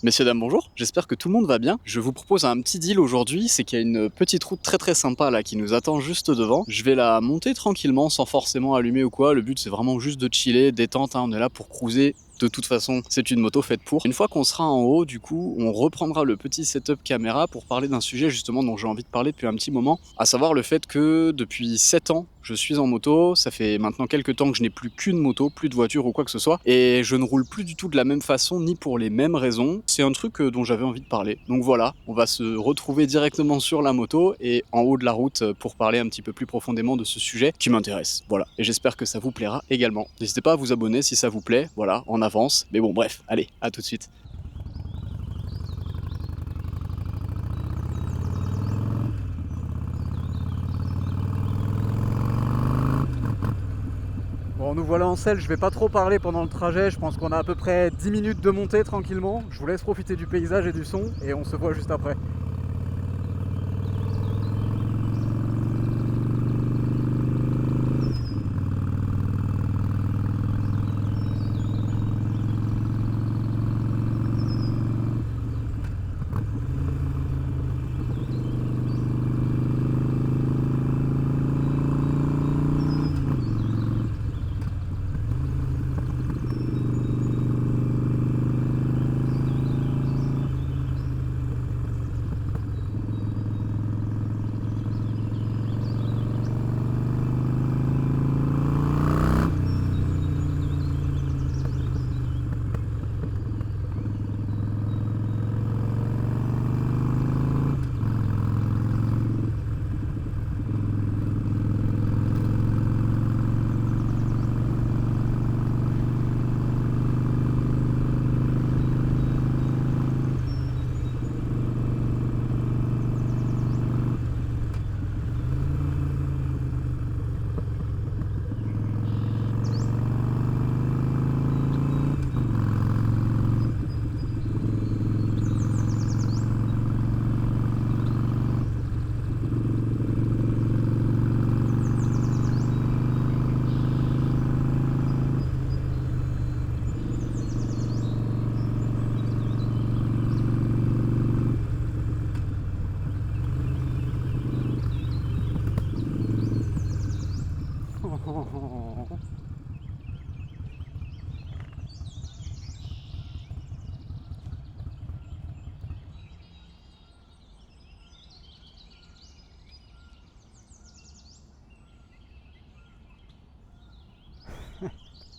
Messieurs, dames, bonjour. J'espère que tout le monde va bien. Je vous propose un petit deal aujourd'hui, c'est qu'il y a une petite route très sympa là qui nous attend juste devant. Je vais la monter tranquillement sans forcément allumer ou quoi. Le but c'est vraiment juste de chiller, détente, hein. On est là pour cruiser. De toute façon, c'est une moto faite pour. Une fois qu'on sera en haut, du coup, on reprendra le petit setup caméra pour parler d'un sujet justement dont j'ai envie de parler depuis un petit moment, à savoir le fait que depuis 7 ans, je suis en moto. Ça fait maintenant quelques temps que je n'ai plus qu'une moto, plus de voiture ou quoi que ce soit, et je ne roule plus du tout de la même façon ni pour les mêmes raisons. C'est un truc dont j'avais envie de parler. Donc voilà, on va se retrouver directement sur la moto et en haut de la route pour parler un petit peu plus profondément de ce sujet qui m'intéresse. Voilà, et j'espère que ça vous plaira également. N'hésitez pas à vous abonner si ça vous plaît, voilà, en avance. Mais bon, bref, allez, à tout de suite. Bon, nous voilà en selle, je vais pas trop parler pendant le trajet, je pense qu'on a à peu près 10 minutes de montée tranquillement. Je vous laisse profiter du paysage et du son et on se voit juste après.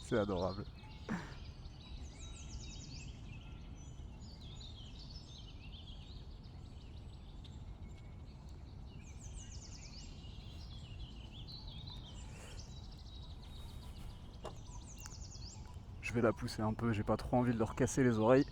C'est adorable. Je vais la pousser un peu, j'ai pas trop envie de leur casser les oreilles.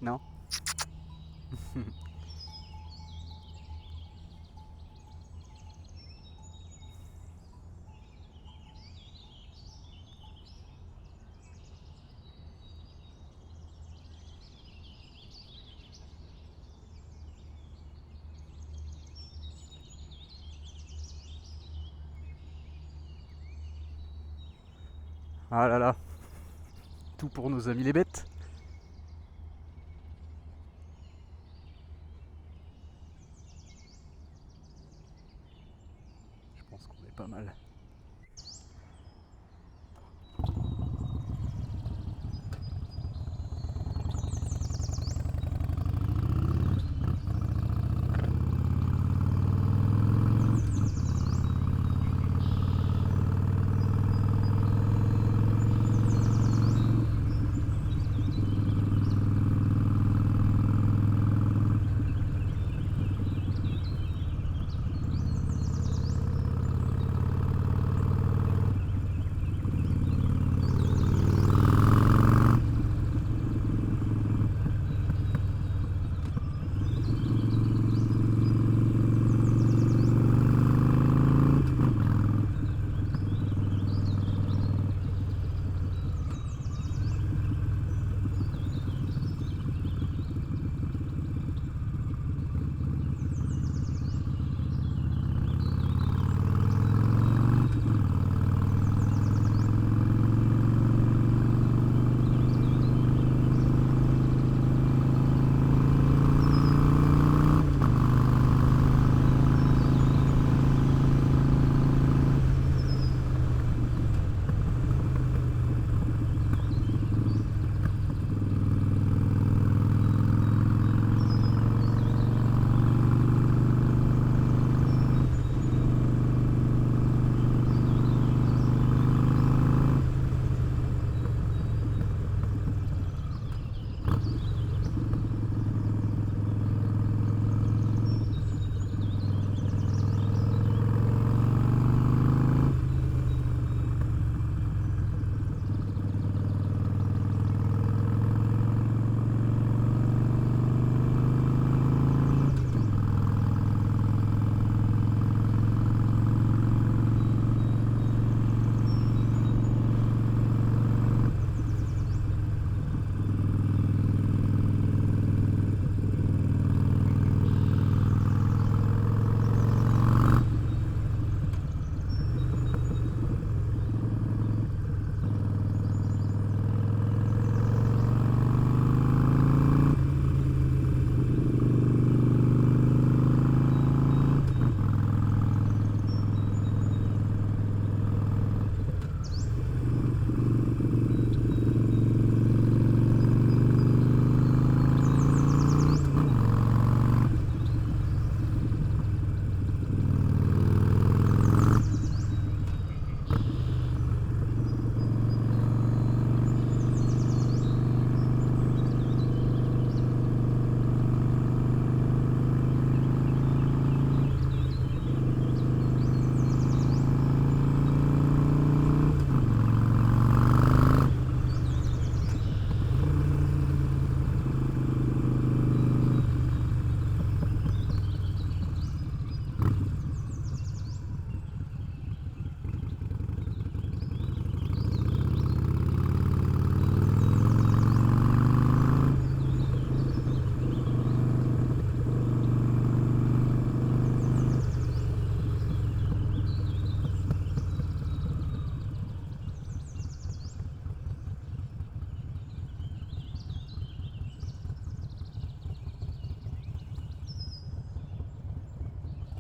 Non. Ah là là, tout pour nos amis les bêtes. Je pense qu'on est pas mal.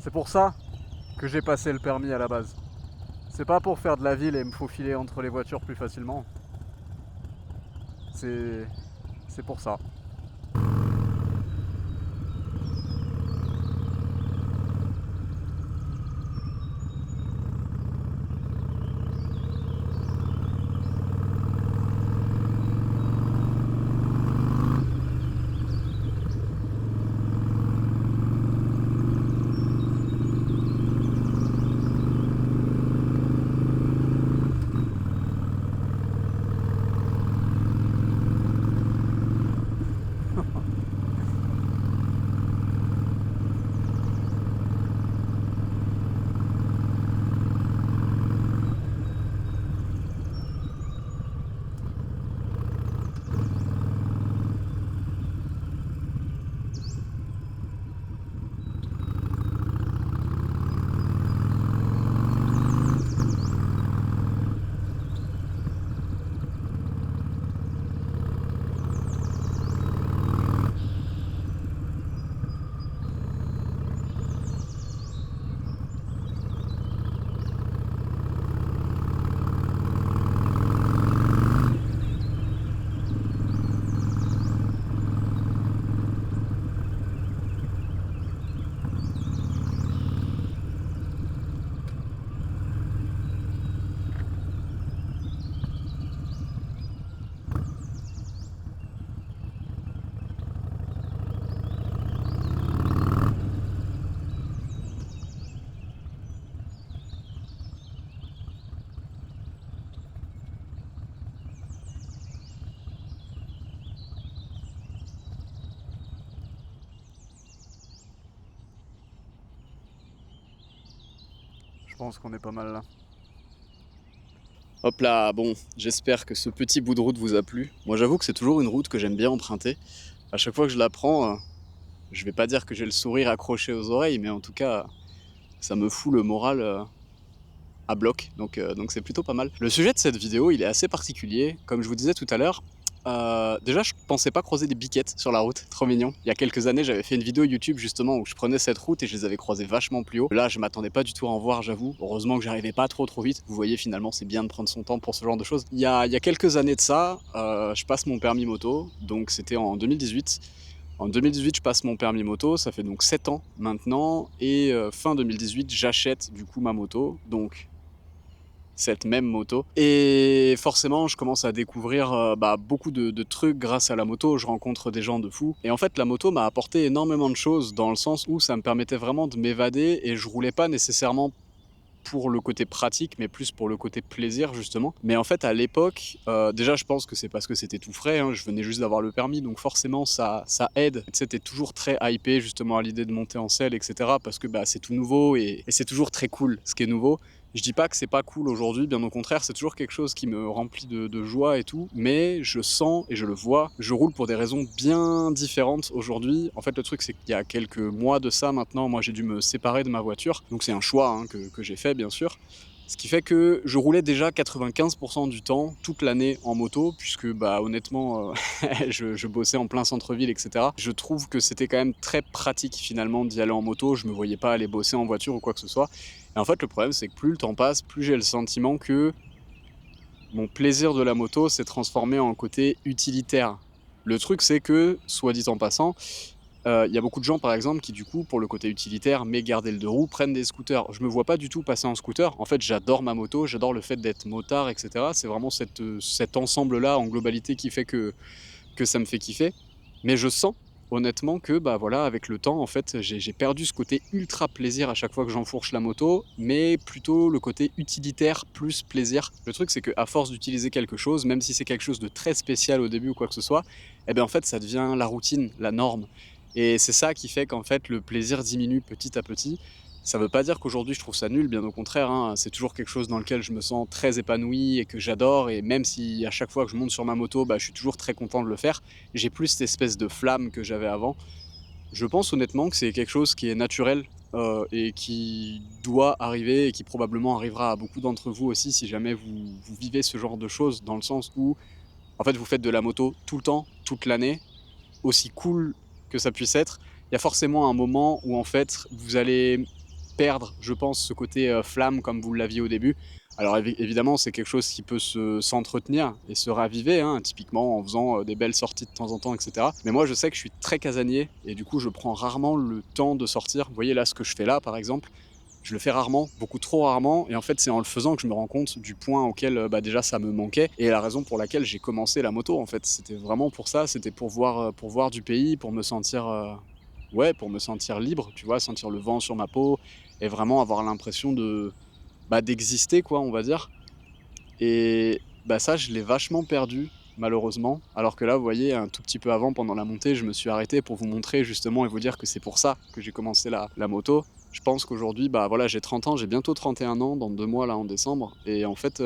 C'est pour ça que j'ai passé le permis à la base. C'est pas pour faire de la ville et me faufiler entre les voitures plus facilement. C'est pour ça. Je pense qu'on est pas mal là. Hop là, bon, j'espère que ce petit bout de route vous a plu. Moi j'avoue que c'est toujours une route que j'aime bien emprunter. À chaque fois que je la prends, je vais pas dire que j'ai le sourire accroché aux oreilles, mais en tout cas, ça me fout le moral à bloc, donc c'est plutôt pas mal. Le sujet de cette vidéo, il est assez particulier. Comme je vous disais tout à l'heure, déjà je pensais pas croiser des biquettes sur la route, trop mignon. Il y a quelques années, j'avais fait une vidéo YouTube justement où je prenais cette route et je les avais croisées vachement plus haut. Là, je m'attendais pas du tout à en voir, j'avoue. Heureusement que j'arrivais pas trop vite. Vous voyez, finalement, c'est bien de prendre son temps pour ce genre de choses. Il y a quelques années de ça, je passe mon permis moto, donc c'était en 2018. En 2018, je passe mon permis moto, ça fait donc 7 ans maintenant, et fin 2018, j'achète du coup ma moto, donc cette même moto. Et forcément, je commence à découvrir beaucoup de trucs grâce à la moto. Je rencontre des gens de fous. Et en fait, la moto m'a apporté énormément de choses dans le sens où ça me permettait vraiment de m'évader et je roulais pas nécessairement pour le côté pratique, mais plus pour le côté plaisir, justement. Mais en fait, à l'époque, déjà, je pense que c'est parce que c'était tout frais, hein, je venais juste d'avoir le permis, donc forcément, ça aide. Tu sais, t'es toujours très hypé, justement, à l'idée de monter en selle, etc., parce que c'est tout nouveau et c'est toujours très cool, ce qui est nouveau. Je dis pas que c'est pas cool aujourd'hui, bien au contraire, c'est toujours quelque chose qui me remplit de joie et tout, mais je sens et je le vois, je roule pour des raisons bien différentes aujourd'hui. En fait, le truc, c'est qu'il y a quelques mois de ça maintenant, moi j'ai dû me séparer de ma voiture, donc c'est un choix hein, que j'ai fait, bien sûr. Ce qui fait que je roulais déjà 95% du temps, toute l'année en moto, puisque honnêtement, je bossais en plein centre-ville, etc. Je trouve que c'était quand même très pratique finalement d'y aller en moto, je me voyais pas aller bosser en voiture ou quoi que ce soit. Et en fait, le problème, c'est que plus le temps passe, plus j'ai le sentiment que mon plaisir de la moto s'est transformé en côté utilitaire. Le truc, c'est que, soit dit en passant, y a beaucoup de gens, par exemple, qui, du coup, pour le côté utilitaire, mais garder le deux roues, prennent des scooters. Je me vois pas du tout passer en scooter. En fait, j'adore ma moto, j'adore le fait d'être motard, etc. C'est vraiment cet ensemble-là, en globalité, qui fait que ça me fait kiffer. Mais je sens honnêtement que avec le temps en fait j'ai perdu ce côté ultra plaisir à chaque fois que j'enfourche la moto, mais plutôt le côté utilitaire plus plaisir. Le truc c'est que à force d'utiliser quelque chose, même si c'est quelque chose de très spécial au début ou quoi que ce soit, en fait ça devient la routine, la norme. Et c'est ça qui fait qu'en fait le plaisir diminue petit à petit. Ça veut pas dire qu'aujourd'hui je trouve ça nul, bien au contraire, hein. C'est toujours quelque chose dans lequel je me sens très épanoui et que j'adore, et même si à chaque fois que je monte sur ma moto, je suis toujours très content de le faire, j'ai plus cette espèce de flamme que j'avais avant. Je pense honnêtement que c'est quelque chose qui est naturel et qui doit arriver et qui probablement arrivera à beaucoup d'entre vous aussi si jamais vous vivez ce genre de choses, dans le sens où en fait vous faites de la moto tout le temps, toute l'année, aussi cool que ça puisse être. Il y a forcément un moment où en fait vous allez perdre, je pense, ce côté flamme comme vous l'aviez au début. Alors évidemment, c'est quelque chose qui peut s'entretenir et se raviver, hein, typiquement en faisant des belles sorties de temps en temps, etc. Mais moi, je sais que je suis très casanier et du coup, je prends rarement le temps de sortir. Vous voyez là ce que je fais là, par exemple, je le fais rarement, beaucoup trop rarement, et en fait c'est en le faisant que je me rends compte du point auquel bah, déjà ça me manquait, et la raison pour laquelle j'ai commencé la moto en fait, c'était vraiment pour ça, c'était pour voir du pays, pour me sentir, ouais, pour me sentir libre, tu vois, sentir le vent sur ma peau, et vraiment avoir l'impression de, bah, d'exister quoi, on va dire. Et bah, ça, je l'ai vachement perdu, malheureusement. Alors que là, vous voyez, un tout petit peu avant, pendant la montée, je me suis arrêté pour vous montrer justement et vous dire que c'est pour ça que j'ai commencé la moto. Je pense qu'aujourd'hui, bah voilà, j'ai 30 ans, j'ai bientôt 31 ans dans 2 mois là en décembre. Et en fait,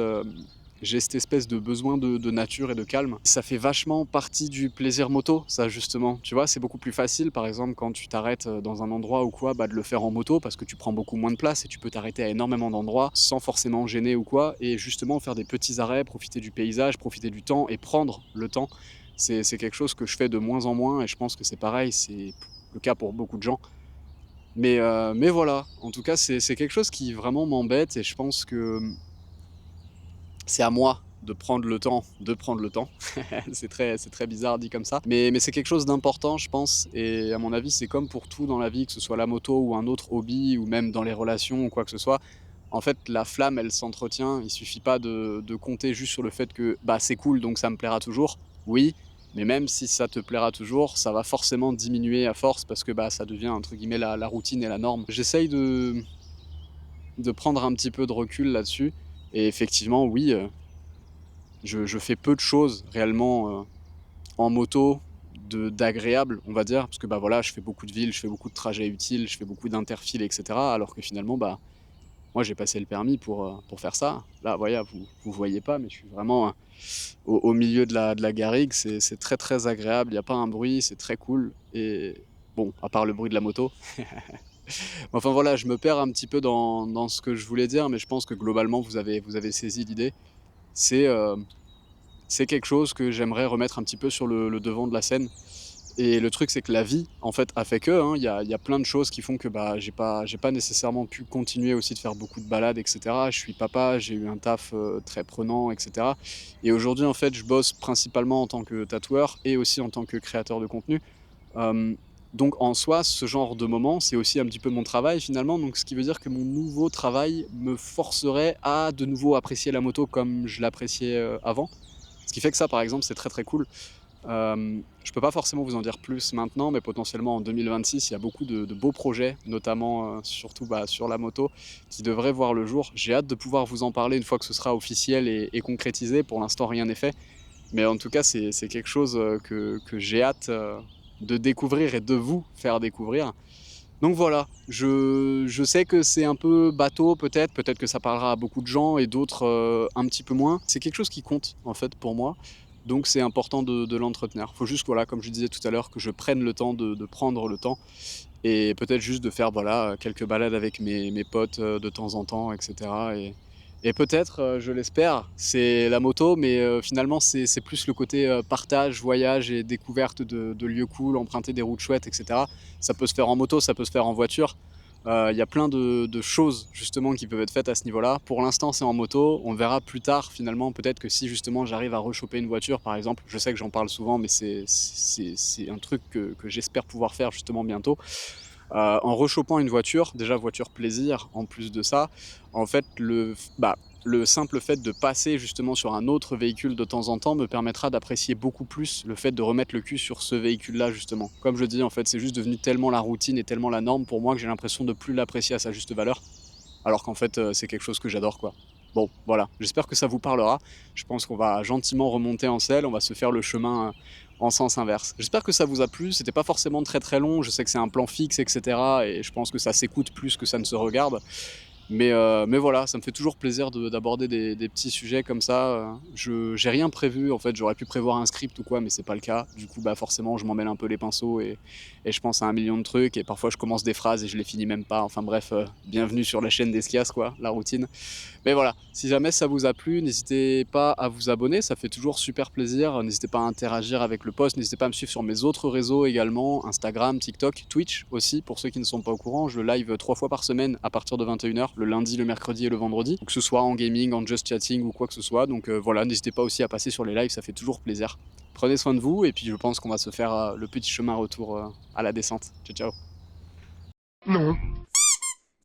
j'ai cette espèce de besoin de nature et de calme. Ça fait vachement partie du plaisir moto, ça justement. Tu vois, c'est beaucoup plus facile, par exemple, quand tu t'arrêtes dans un endroit ou quoi, bah, de le faire en moto parce que tu prends beaucoup moins de place et tu peux t'arrêter à énormément d'endroits sans forcément gêner ou quoi. Et justement, faire des petits arrêts, profiter du paysage, profiter du temps et prendre le temps. C'est quelque chose que je fais de moins en moins et je pense que c'est pareil, c'est le cas pour beaucoup de gens. Mais voilà, en tout cas, c'est quelque chose qui vraiment m'embête et je pense que c'est à moi de prendre le temps de prendre le temps. C'est très bizarre dit comme ça, mais c'est quelque chose d'important, je pense, et à mon avis, c'est comme pour tout dans la vie, que ce soit la moto ou un autre hobby ou même dans les relations ou quoi que ce soit. En fait, la flamme, elle s'entretient. Il suffit pas de compter juste sur le fait que, bah, c'est cool, donc ça me plaira toujours. Oui, mais même si ça te plaira toujours, ça va forcément diminuer à force parce que, bah, ça devient entre guillemets «la routine et la norme». J'essaye de prendre un petit peu de recul là-dessus et effectivement, oui, je fais peu de choses réellement, en moto d'agréable, on va dire, parce que, bah, voilà, je fais beaucoup de villes, je fais beaucoup de trajets utiles, je fais beaucoup d'interfilés et cetera, alors que finalement, bah, moi, j'ai passé le permis pour faire ça. Là, voyez, vous voyez pas, mais je suis vraiment, au milieu de la garrigue, c'est très, très agréable, il y a pas un bruit, c'est très cool et bon, à part le bruit de la moto. Enfin voilà, je me perds un petit peu dans ce que je voulais dire, mais je pense que globalement vous avez saisi l'idée. C'est, c'est quelque chose que j'aimerais remettre un petit peu sur le devant de la scène et le truc, c'est que la vie, en fait, a fait que, hein, il y a plein de choses qui font que, bah, j'ai pas nécessairement pu continuer aussi de faire beaucoup de balades et cetera. Je suis papa, j'ai eu un taf, très prenant et cetera et aujourd'hui, en fait, je bosse principalement en tant que tatoueur et aussi en tant que créateur de contenu. Hem, donc en soi, ce genre de moment, c'est aussi un petit peu mon travail finalement, donc ce qui veut dire que mon nouveau travail me forcerait à de nouveau apprécier la moto comme je l'appréciais, avant. Ce qui fait que ça, par exemple, c'est très, très cool. Je peux pas forcément vous en dire plus maintenant, mais potentiellement en 2026, il y a beaucoup de beaux projets, notamment, surtout, bah, sur la moto, qui devraient voir le jour. J'ai hâte de pouvoir vous en parler une fois que ce sera officiel et concrétisé. Pour l'instant, rien n'est fait, mais en tout cas, c'est quelque chose, que j'ai hâte, de découvrir et de vous faire découvrir. Donc voilà, je sais que c'est un peu bateau peut-être que ça parlera à beaucoup de gens et d'autres, un petit peu moins. C'est quelque chose qui compte, en fait, pour moi, donc c'est important de l'entretenir. Faut juste, voilà, comme je disais tout à l'heure, que je prenne le temps de prendre le temps et peut-être juste de faire, voilà, quelques balades avec mes potes, de temps en temps et cetera et peut-être, je l'espère, c'est la moto mais finalement c'est plus le côté, partage, voyage et découverte de lieux cool, emprunter des routes chouettes et cetera. Ça peut se faire en moto, ça peut se faire en voiture. Il y a plein de choses justement qui peuvent être faites à ce niveau-là. Pour l'instant, c'est en moto. On verra plus tard finalement, peut-être que si justement j'arrive à rechoper une voiture par exemple, je sais que j'en parle souvent mais c'est un truc que j'espère pouvoir faire justement bientôt. En rechopant une voiture, déjà voiture plaisir, en plus de ça, en fait, le simple fait de passer justement sur un autre véhicule de temps en temps me permettra d'apprécier beaucoup plus le fait de remettre le cul sur ce véhicule-là justement. Comme je dis, en fait, c'est juste devenu tellement la routine et tellement la norme pour moi que j'ai l'impression de plus l'apprécier à sa juste valeur, alors qu'en fait, c'est quelque chose que j'adore, quoi. Bon, voilà, j'espère que ça vous parlera. Je pense qu'on va gentiment remonter en selle, on va se faire le chemin, en sens inverse. J'espère que ça vous a plu, c'était pas forcément très, très long, je sais que c'est un plan fixe et cetera et je pense que ça s'écoute plus que ça ne se regarde. Mais voilà, ça me fait toujours plaisir d'aborder des petits sujets comme ça. J'ai rien prévu, en fait, j'aurais pu prévoir un script ou quoi, mais c'est pas le cas. Du coup, bah, forcément, je m'en mêle un peu les pinceaux et je pense à un million de trucs et parfois je commence des phrases et je les finis même pas. Enfin bref, bienvenue sur la chaîne d'Eschias quoi, la routine. Mais voilà, si jamais ça vous a plu, n'hésitez pas à vous abonner, ça fait toujours super plaisir. N'hésitez pas à interagir avec le post, n'hésitez pas à me suivre sur mes autres réseaux également, Instagram, TikTok, Twitch aussi, pour ceux qui ne sont pas au courant. Je live 3 fois par semaine à partir de 21h, le lundi, le mercredi et le vendredi. Que ce soit en gaming, en just chatting ou quoi que ce soit. Donc voilà, n'hésitez pas aussi à passer sur les lives, ça fait toujours plaisir. Prenez soin de vous et puis je pense qu'on va se faire le petit chemin retour à la descente. Ciao ciao. Non.